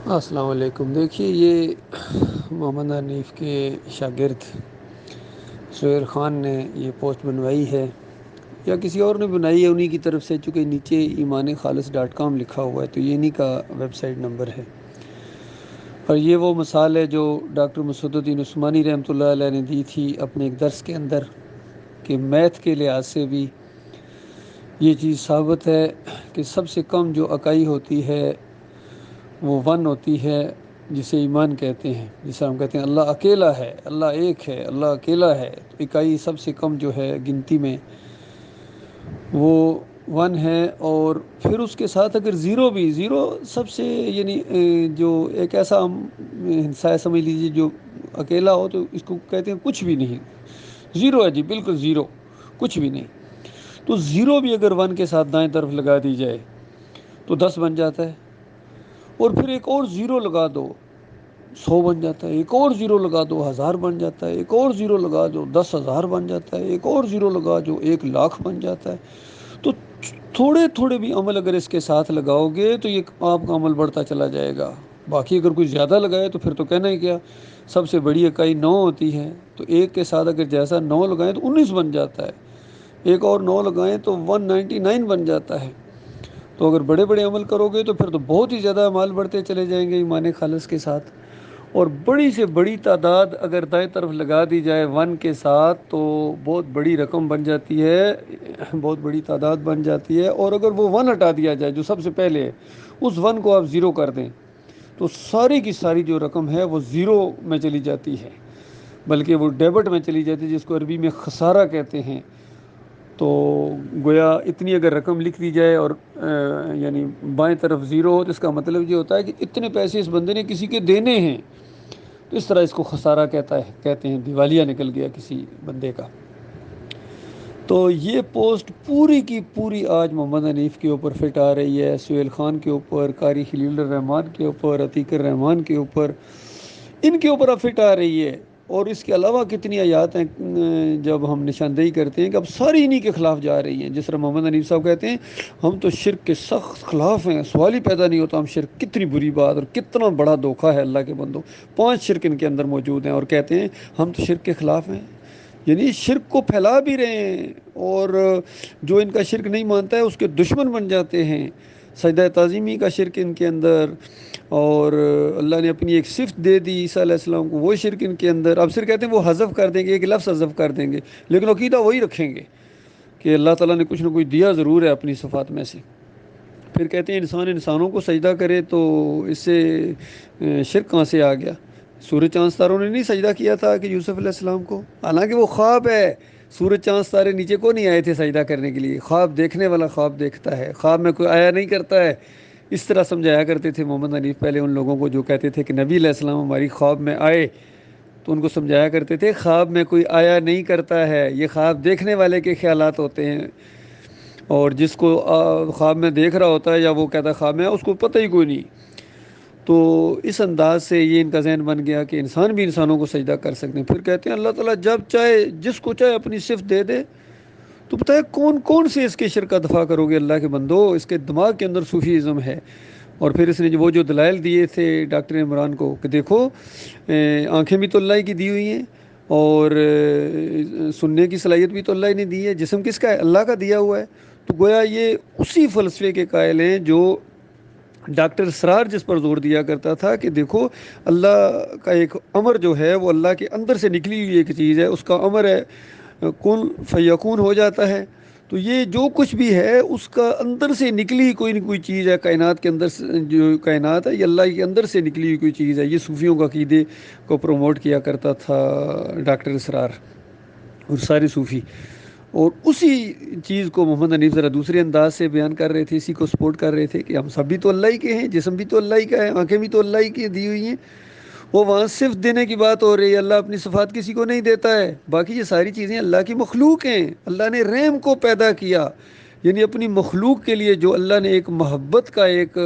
السلام علیکم۔ دیکھیے، یہ محمد حنیف کے شاگرد سہیل خان نے یہ پوسٹ بنوائی ہے یا کسی اور نے بنائی ہے انہی کی طرف سے، چونکہ نیچے ایمانخالص.com لکھا ہوا ہے تو یہ انہی کا ویب سائٹ نمبر ہے۔ اور یہ وہ مثال ہے جو ڈاکٹر مسعود الدین عثمانی رحمۃ اللہ علیہ نے دی تھی اپنے ایک درس کے اندر، کہ میتھ کے لحاظ سے بھی یہ چیز ثابت ہے کہ سب سے کم جو اکائی ہوتی ہے وہ 1 ہوتی ہے، جسے ایمان کہتے ہیں، جسے ہم کہتے ہیں اللہ اکیلا ہے، اللہ ایک ہے، اللہ اکیلا ہے۔ تو اکائی سب سے کم جو ہے گنتی میں وہ 1 ہے، اور پھر اس کے ساتھ اگر زیرو سب سے یعنی جو ایک ایسا ہندسہ سمجھ لیجیے جو اکیلا ہو تو اس کو کہتے ہیں کچھ بھی نہیں، زیرو ہے جی، بالکل زیرو، کچھ بھی نہیں۔ تو زیرو بھی اگر 1 کے ساتھ دائیں طرف لگا دی جائے تو 10 بن جاتا ہے، اور پھر ایک اور زیرو لگا دو 100 بن جاتا ہے، ایک اور زیرو لگا دو 1000 بن جاتا ہے، ایک اور زیرو لگا دو 10,000 بن جاتا ہے، ایک اور زیرو لگا دو 1,00,000 بن جاتا ہے۔ تو تھوڑے تھوڑے بھی عمل اگر اس کے ساتھ لگاؤ گے تو یہ آپ کا عمل بڑھتا چلا جائے گا۔ باقی اگر کوئی زیادہ لگائے تو پھر تو کہنا ہی کیا، سب سے بڑی اکائی 9 ہوتی ہے، تو ایک کے ساتھ اگر جیسا 9 لگائیں تو 19 بن جاتا ہے، ایک اور 9 لگائیں تو 199 بن جاتا ہے۔ تو اگر بڑے بڑے عمل کرو گے تو پھر تو بہت ہی زیادہ اعمال بڑھتے چلے جائیں گے ایمان خالص کے ساتھ، اور بڑی سے بڑی تعداد اگر دائیں طرف لگا دی جائے 1 کے ساتھ تو بہت بڑی رقم بن جاتی ہے، بہت بڑی تعداد بن جاتی ہے۔ اور اگر وہ 1 ہٹا دیا جائے جو سب سے پہلے ہے، اس 1 کو آپ زیرو کر دیں تو ساری کی ساری جو رقم ہے وہ زیرو میں چلی جاتی ہے، بلکہ وہ ڈیبٹ میں چلی جاتی ہے، جس کو عربی میں خسارہ کہتے ہیں۔ تو گویا اتنی اگر رقم لکھ دی جائے اور یعنی بائیں طرف زیرو ہو تو اس کا مطلب یہ ہوتا ہے کہ اتنے پیسے اس بندے نے کسی کے دینے ہیں، تو اس طرح اس کو خسارہ کہتے ہیں، دیوالیہ نکل گیا کسی بندے کا۔ تو یہ پوسٹ پوری کی پوری آج محمد حنیف کے اوپر فٹ آ رہی ہے، سہیل خان کے اوپر، قاری خلیل الرحمان کے اوپر، عتیق الرحمان کے اوپر، ان کے اوپر اب فٹ آ رہی ہے۔ اور اس کے علاوہ کتنی آیات ہیں جب ہم نشاندہی کرتے ہیں کہ اب ساری انہی کے خلاف جا رہی ہیں، جس طرح محمد حنیف صاحب کہتے ہیں ہم تو شرک کے سخت خلاف ہیں، سوال ہی پیدا نہیں ہوتا ہم شرک کتنی بری بات اور کتنا بڑا دھوکہ ہے اللہ کے بندوں، 5 شرک ان کے اندر موجود ہیں، اور کہتے ہیں ہم تو شرک کے خلاف ہیں، یعنی شرک کو پھیلا بھی رہے ہیں، اور جو ان کا شرک نہیں مانتا ہے اس کے دشمن بن جاتے ہیں۔ سجدہ تعظیمی کا شرک ان کے اندر، اور اللہ نے اپنی ایک صفت دے دی عیسیٰ علیہ السلام کو، وہ شرک ان کے اندر۔ اب صرف کہتے ہیں وہ حذف کر دیں گے، ایک لفظ حذف کر دیں گے، لیکن عقیدہ وہی رکھیں گے کہ اللہ تعالیٰ نے کچھ نہ کچھ دیا ضرور ہے اپنی صفات میں سے۔ پھر کہتے ہیں انسان انسانوں کو سجدہ کرے تو اس سے شرک کہاں سے آ گیا؟ سورج چاند ستاروں نے نہیں سجدہ کیا تھا کہ یوسف علیہ السلام کو، حالانکہ وہ خواب ہے، سورج چاند ستارے نیچے کو نہیں آئے تھے سجدہ کرنے کے لیے، خواب دیکھنے والا خواب دیکھتا ہے، خواب میں کوئی آیا نہیں کرتا ہے۔ اس طرح سمجھایا کرتے تھے محمد حنیف پہلے ان لوگوں کو جو کہتے تھے کہ نبی علیہ السلام ہماری خواب میں آئے، تو ان کو سمجھایا کرتے تھے خواب میں کوئی آیا نہیں کرتا ہے، یہ خواب دیکھنے والے کے خیالات ہوتے ہیں، اور جس کو خواب میں دیکھ رہا ہوتا ہے یا وہ کہتا ہے خواب میں اس کو پتہ ہی کوئی نہیں۔ تو اس انداز سے یہ ان کا ذہن بن گیا کہ انسان بھی انسانوں کو سجدہ کر سکتے ہیں۔ پھر کہتے ہیں اللہ تعالیٰ جب چاہے جس کو چاہے اپنی صفت دے دے، تو بتائے کون کون سے اس کے شرک کا دفاع کرو گے اللہ کے بندو؟ اس کے دماغ کے اندر صوفیزم ہے۔ اور پھر اس نے وہ جو دلائل دیے تھے ڈاکٹر عمران کو کہ دیکھو آنکھیں بھی تو اللہ کی دی ہوئی ہیں، اور سننے کی صلاحیت بھی تو اللہ نے دی ہے، جسم کس کا ہے؟ اللہ کا دیا ہوا ہے۔ تو گویا یہ اسی فلسفے کے قائل ہیں جو ڈاکٹر اسرار جس پر زور دیا کرتا تھا کہ دیکھو اللہ کا ایک امر جو ہے وہ اللہ کے اندر سے نکلی ہوئی ایک چیز ہے، اس کا امر ہے کن فیکون ہو جاتا ہے۔ تو یہ جو کچھ بھی ہے اس کا اندر سے نکلی کوئی نہ کوئی چیز ہے، کائنات کے اندر جو کائنات ہے یہ اللہ کے اندر سے نکلی ہوئی کوئی چیز ہے۔ یہ صوفیوں کا عقیدے کو پروموٹ کیا کرتا تھا ڈاکٹر اسرار اور سارے صوفی، اور اسی چیز کو محمد حنیف ذرا دوسرے انداز سے بیان کر رہے تھے، اسی کو سپورٹ کر رہے تھے کہ ہم سب بھی تو اللہ ہی کے ہیں، جسم بھی تو اللہ ہی کا ہے، آنکھیں بھی تو اللہ ہی کی دی ہوئی ہیں۔ وہ وہاں صرف دینے کی بات ہو رہی ہے، اللہ اپنی صفات کسی کو نہیں دیتا ہے، باقی یہ ساری چیزیں اللہ کی مخلوق ہیں۔ اللہ نے رحم کو پیدا کیا، یعنی اپنی مخلوق کے لیے جو اللہ نے ایک محبت کا ایک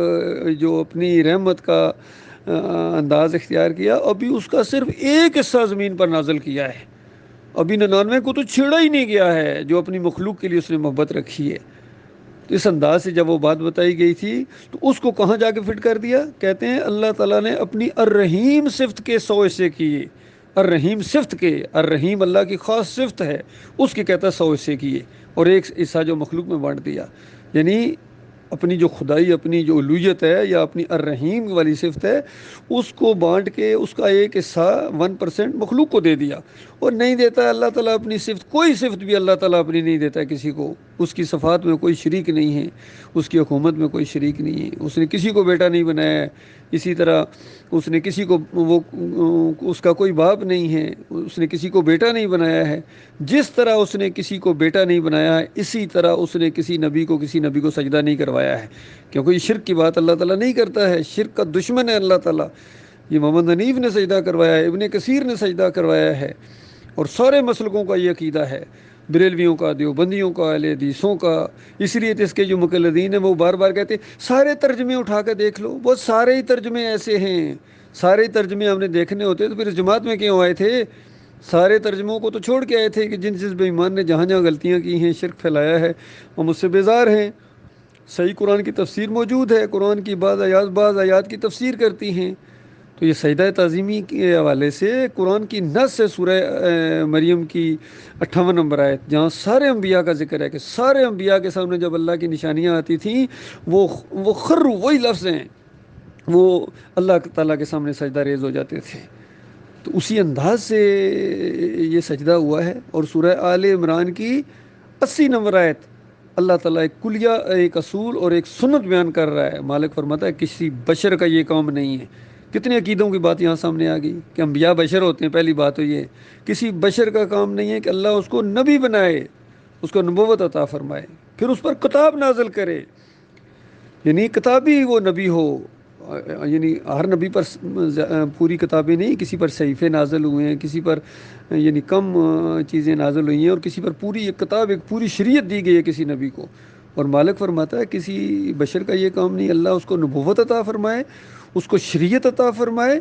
جو اپنی رحمت کا انداز اختیار کیا، ابھی اس کا صرف ایک حصہ زمین پر نازل کیا ہے، ابھی 99 کو تو چھیڑا ہی نہیں گیا ہے جو اپنی مخلوق کے لیے اس نے محبت رکھی ہے۔ تو اس انداز سے جب وہ بات بتائی گئی تھی تو اس کو کہاں جا کے فٹ کر دیا؟ کہتے ہیں اللہ تعالیٰ نے اپنی الرحیم صفت کے 100 حصے کیے، الرحیم صفت کے، الرحیم اللہ کی خاص صفت ہے، اس کے کہتا ہے 100 حصے کیے اور ایک حصہ جو مخلوق میں بانٹ دیا، یعنی اپنی جو خدائی، اپنی جو الوہیت ہے یا اپنی الرحیم والی صفت ہے، اس کو بانٹ کے اس کا ایک حصہ 1% مخلوق کو دے دیا۔ اور نہیں دیتا اللہ تعالیٰ اپنی صفت، کوئی صفت بھی اللہ تعالیٰ اپنی نہیں دیتا کسی کو، اس کی صفات میں کوئی شریک نہیں ہے، اس کی حکومت میں کوئی شریک نہیں ہے، اس نے کسی کو بیٹا نہیں بنایا ہے، اسی طرح اس نے کسی کو اس کا کوئی باپ نہیں ہے، اس نے کسی کو بیٹا نہیں بنایا ہے۔ جس طرح اس نے کسی کو بیٹا نہیں بنایا ہے، اسی طرح اس نے کسی نبی کو سجدہ نہیں کروایا ہے، کیونکہ یہ شرک کی بات اللہ تعالیٰ نہیں کرتا ہے، شرک کا دشمن ہے اللہ تعالیٰ۔ یہ محمد حنیف نے سجدہ کروایا ہے، ابن کثیر نے سجدہ کروایا ہے، اور سارے مسلکوں کا یہ عقیدہ ہے، بریلویوں کا، دیوبندیوں کا، اہل حدیثوں کا۔ اس لیے تو اس کے جو مقلدین ہیں وہ بار بار کہتے ہیں سارے ترجمے اٹھا کے دیکھ لو، وہ سارے ہی ترجمے ایسے ہیں، سارے ترجمے ہم نے دیکھنے ہوتے تو پھر اس جماعت میں کیوں آئے تھے؟ سارے ترجموں کو تو چھوڑ کے آئے تھے کہ جس بے ایمان نے جہاں جہاں غلطیاں کی ہیں، شرک پھیلایا ہے، ہم اس سے بیزار ہیں۔ صحیح قرآن کی تفسیر موجود ہے، قرآن کی بعض آیات کی تفسیر کرتی ہیں۔ تو یہ سجدہ تعظیمی کے حوالے سے قرآن کی نص ہے، سورہ مریم کی 58 نمبر آیت، جہاں سارے انبیاء کا ذکر ہے کہ سارے انبیاء کے سامنے جب اللہ کی نشانیاں آتی تھیں وہ خرو، وہی لفظ ہیں، وہ اللہ تعالیٰ کے سامنے سجدہ ریز ہو جاتے تھے۔ تو اسی انداز سے یہ سجدہ ہوا ہے۔ اور سورہ آل عمران کی 80 نمبر آیت، اللہ تعالیٰ ایک کلیہ، ایک اصول اور ایک سنت بیان کر رہا ہے۔ مالک فرماتا ہے کسی بشر کا یہ کام نہیں ہے۔ کتنے عقیدوں کی بات یہاں سامنے آ گئی کہ انبیاء بشر ہوتے ہیں۔ پہلی بات تو یہ کسی بشر کا کام نہیں ہے کہ اللہ اس کو نبی بنائے، اس کو نبوت عطا فرمائے، پھر اس پر کتاب نازل کرے، یعنی کتابی وہ نبی ہو، یعنی ہر نبی پر پوری کتابیں نہیں، کسی پر صحیفے نازل ہوئے ہیں، کسی پر یعنی کم چیزیں نازل ہوئی ہیں، اور کسی پر پوری ایک کتاب، ایک پوری شریعت دی گئی ہے کسی نبی کو۔ اور مالک فرماتا ہے کسی بشر کا یہ کام نہیں، اللہ اس کو نبوت عطا فرمائے، اس کو شریعت عطا فرمائے۔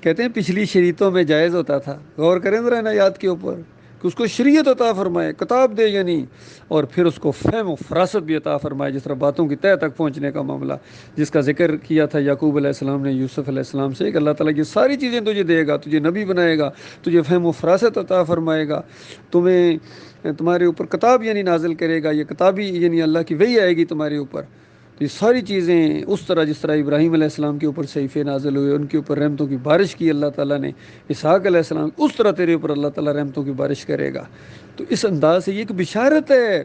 کہتے ہیں پچھلی شریعتوں میں جائز ہوتا تھا، غور کریں ذرا ان آیات کے اوپر، کہ اس کو شریعت عطا فرمائے، کتاب دے یعنی، اور پھر اس کو فہم و فراست بھی عطا فرمائے، جس طرح باتوں کی تہہ تک پہنچنے کا معاملہ جس کا ذکر کیا تھا یعقوب علیہ السلام نے یوسف علیہ السلام سے، کہ اللہ تعالیٰ یہ ساری چیزیں تجھے دے گا، تجھے نبی بنائے گا، تجھے فہم و فراست عطا فرمائے گا، تمہارے اوپر کتاب یعنی نازل کرے گا، یہ کتابی یعنی اللہ کی وحی آئے گی تمہارے اوپر۔ تو یہ ساری چیزیں اس طرح جس طرح ابراہیم علیہ السلام کے اوپر صحیفے نازل ہوئے، ان کے اوپر رحمتوں کی بارش کی اللہ تعالیٰ نے، اسحاق علیہ السلام، اس طرح تیرے اوپر اللہ تعالیٰ رحمتوں کی بارش کرے گا۔ تو اس انداز سے یہ ایک بشارت ہے۔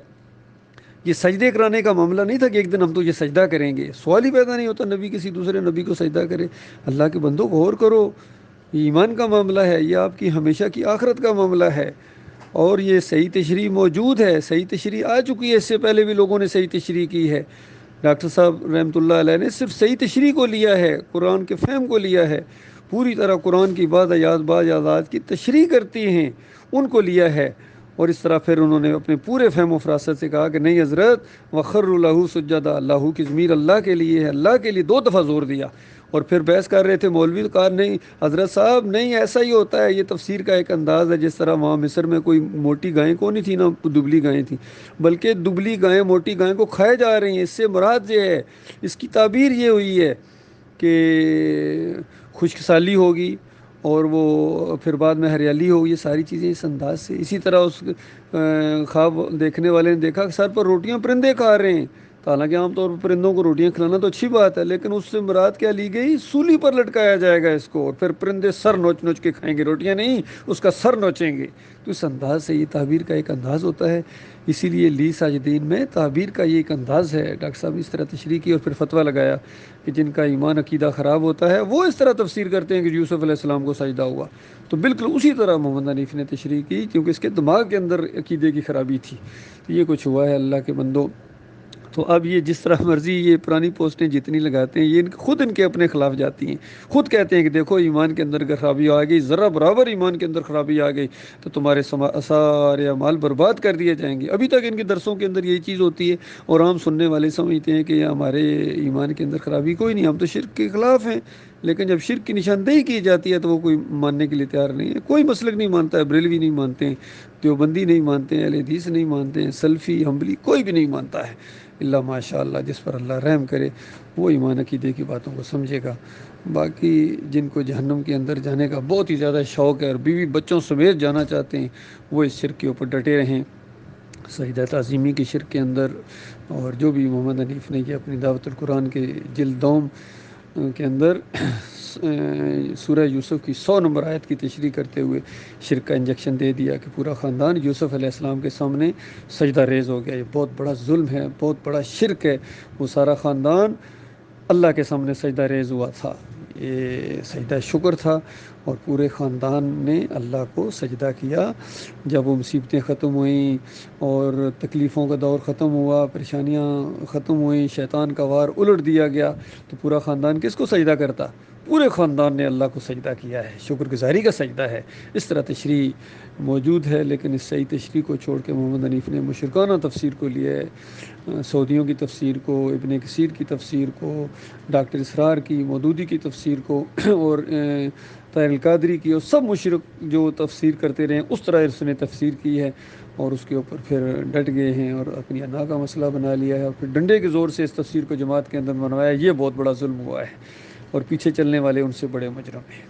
یہ سجدے کرانے کا معاملہ نہیں تھا کہ ایک دن ہم تو یہ سجدہ کریں گے، سوال ہی پیدا نہیں ہوتا نبی کسی دوسرے نبی کو سجدہ کرے۔ اللہ کے بندوں کو غور کرو، یہ ایمان کا معاملہ ہے، یہ آپ کی ہمیشہ کی آخرت کا معاملہ ہے، اور یہ صحیح تشریح موجود ہے، صحیح تشریح آ چکی ہے، اس سے پہلے بھی لوگوں نے صحیح تشریح کی ہے۔ ڈاکٹر صاحب رحمۃ اللہ علیہ نے صرف صحیح تشریح کو لیا ہے، قرآن کے فہم کو لیا ہے، پوری طرح قرآن کی بعض آیات کی تشریح کرتی ہیں ان کو لیا ہے، اور اس طرح پھر انہوں نے اپنے پورے فہم و فراست سے کہا کہ نہیں حضرت، وخروا لہ سجدا، اللہ کی ضمیر اللہ کے لیے ہے، اللہ کے لیے 2 دفعہ زور دیا۔ اور پھر بحث کر رہے تھے مولوی، تو کہا نہیں حضرت صاحب نہیں، ایسا ہی ہوتا ہے، یہ تفسیر کا ایک انداز ہے، جس طرح وہاں مصر میں کوئی موٹی گائیں کو نہیں تھی، نہ دبلی گائیں تھیں، بلکہ دبلی گائیں موٹی گائیں کو کھائے جا رہی ہیں، اس سے مراد یہ ہے، اس کی تعبیر یہ ہوئی ہے کہ خشک سالی ہوگی اور وہ پھر بعد میں ہریالی ہوگی، یہ ساری چیزیں اس انداز سے۔ اسی طرح اس خواب دیکھنے والے نے دیکھا کہ سر پر روٹیاں پرندے کھا رہے ہیں، حالانکہ عام طور پر پرندوں کو روٹیاں کھلانا تو اچھی بات ہے، لیکن اس سے مراد کیا لی گئی؟ سولی پر لٹکایا جائے گا اس کو، اور پھر پرندے سر نوچ نوچ کے کھائیں گے، روٹیاں نہیں، اس کا سر نوچیں گے۔ تو اس انداز سے یہ تعبیر کا ایک انداز ہوتا ہے، اسی لیے لی ساجدین میں تعبیر کا یہ ایک انداز ہے۔ ڈاکٹر صاحب نے اس طرح تشریح کی اور پھر فتویٰ لگایا کہ جن کا ایمان عقیدہ خراب ہوتا ہے وہ اس طرح تفسیر کرتے ہیں کہ یوسف علیہ السلام کو سجدہ ہوا، تو بالکل اسی طرح محمد حنیف نے تشریح کی، کیونکہ اس کے دماغ کے اندر عقیدے کی خرابی تھی۔ تو یہ کچھ ہوا ہے اللہ کے بندوں۔ تو اب یہ جس طرح مرضی یہ پرانی پوسٹیں جتنی لگاتے ہیں، یہ خود ان کے اپنے خلاف جاتی ہیں، خود کہتے ہیں کہ دیکھو ایمان کے اندر خرابی آ گئی، ذرا برابر ایمان کے اندر خرابی آ گئی تو تمہارے سارے اعمال برباد کر دیے جائیں گے۔ ابھی تک ان کے درسوں کے اندر یہی چیز ہوتی ہے، اور عام سننے والے سمجھتے ہیں کہ ہمارے ایمان کے اندر خرابی کوئی نہیں، ہم تو شرک کے خلاف ہیں، لیکن جب شرک کی نشاندہی کی جاتی ہے تو وہ کوئی ماننے کے لیے تیار نہیں ہے۔ کوئی مسلک نہیں مانتا ہے، بریلوی نہیں مانتے ہیں، دیوبندی نہیں مانتے ہیں، اہل حدیث نہیں مانتے ہیں، سلفی، حنبلی، کوئی بھی نہیں مانتا ہے۔ اللہ ماشاء اللہ، جس پر اللہ رحم کرے وہ ایمان عقیدے کی باتوں کو سمجھے گا۔ باقی جن کو جہنم کے اندر جانے کا بہت ہی زیادہ شوق ہے اور بیوی بچوں سمیت جانا چاہتے ہیں، وہ اس شرک کے اوپر ڈٹے رہیں، سجدہ تعظیمی کی شرک کے اندر۔ اور جو بھی محمد حنیف نے یہ اپنی دعوت القرآن کے جلد دوم کے اندر سورہ یوسف کی 100 نمبر آیت کی تشریح کرتے ہوئے شرک کا انجیکشن دے دیا کہ پورا خاندان یوسف علیہ السلام کے سامنے سجدہ ریز ہو گیا۔ یہ بہت بڑا ظلم ہے، بہت بڑا شرک ہے۔ وہ سارا خاندان اللہ کے سامنے سجدہ ریز ہوا تھا، یہ سجدہ شکر تھا، اور پورے خاندان نے اللہ کو سجدہ کیا۔ جب وہ مصیبتیں ختم ہوئیں اور تکلیفوں کا دور ختم ہوا، پریشانیاں ختم ہوئیں، شیطان کا وار الٹ دیا گیا، تو پورا خاندان کس کو سجدہ کرتا؟ پورے خاندان نے اللہ کو سجدہ کیا ہے، شکر گزاری کا سجدہ ہے۔ اس طرح تشریح موجود ہے، لیکن اس صحیح تشریح کو چھوڑ کے محمد حنیف نے مشرکانہ تفسیر کو لیا ہے، سعودیوں کی تفسیر کو، ابن کثیر کی تفسیر کو، ڈاکٹر اسرار کی، مودودی کی تفسیر کو، اور طاہر القادری کی، اور سب مشرک جو تفسیر کرتے رہے اس طرح اس نے تفسیر کی ہے، اور اس کے اوپر پھر ڈٹ گئے ہیں اور اپنی انا کا مسئلہ بنا لیا ہے، اور پھر ڈنڈے کے زور سے اس تفسیر کو جماعت کے اندر منوایا۔ یہ بہت بڑا ظلم ہوا ہے، اور پیچھے چلنے والے ان سے بڑے مجرم ہیں۔